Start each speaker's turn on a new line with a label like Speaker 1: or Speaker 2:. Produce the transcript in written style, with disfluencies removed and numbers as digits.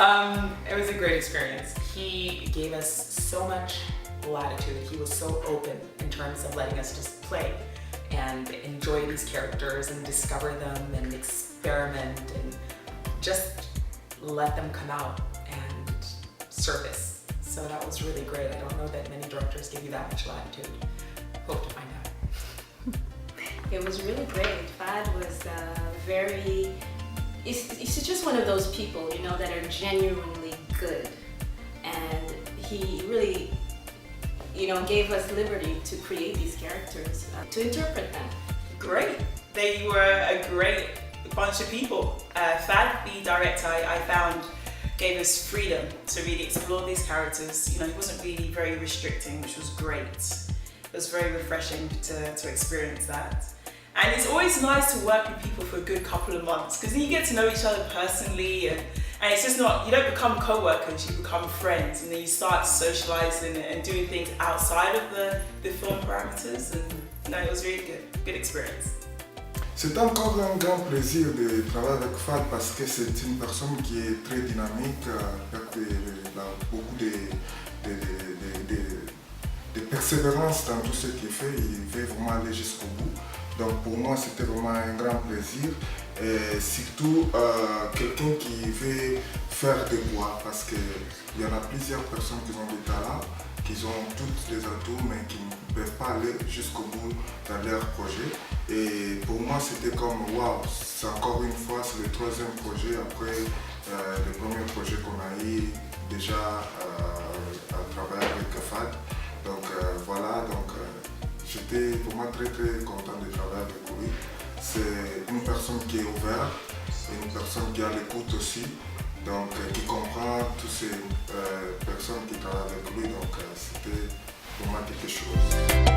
Speaker 1: It was a great experience. He gave us so much latitude. He was so open in terms of letting us just play and enjoy these characters and discover them and experiment and just let them come out and surface. So that was really great. I don't know that many directors give you that much latitude. Hope to find out.
Speaker 2: It was really great. Fahd was he's just one of those people, you know, that are genuinely good. And he really, you know, gave us liberty to create these characters, to interpret them.
Speaker 3: Great. They were a great bunch of people. Fahd, the director, I found gave us freedom to really explore these characters. You know, he wasn't really very restricting, which was great. It was very refreshing to experience that. And it's always nice to work with people for a good couple of months because then you get to know each other personally and it's just not, you don't become co-workers, you become friends and then you start socializing and doing things outside of the film parameters and no, it was really good experience.
Speaker 4: C'est encore un grand plaisir de travailler avec Fahd parce que c'est une personne qui est très dynamique, avec beaucoup de persévérance dans tout ce qu'il fait, il veut vraiment aller jusqu'au bout. Donc pour moi c'était vraiment un grand plaisir et surtout quelqu'un qui veut faire des voix parce qu'il y en a plusieurs personnes qui ont des talents, qui ont tous les atouts mais qui ne peuvent pas aller jusqu'au bout dans leur projet. Et pour moi c'était comme waouh, c'est encore une fois, c'est le troisième projet après le premier projet qu'on a eu déjà à travailler avec Fahd. Donc voilà, donc j'étais vraiment très content de travailler avec lui. C'est une personne qui est ouverte, une personne qui a l'écoute aussi, donc qui comprend toutes ces personnes qui travaillent avec lui, donc c'était vraiment quelque chose.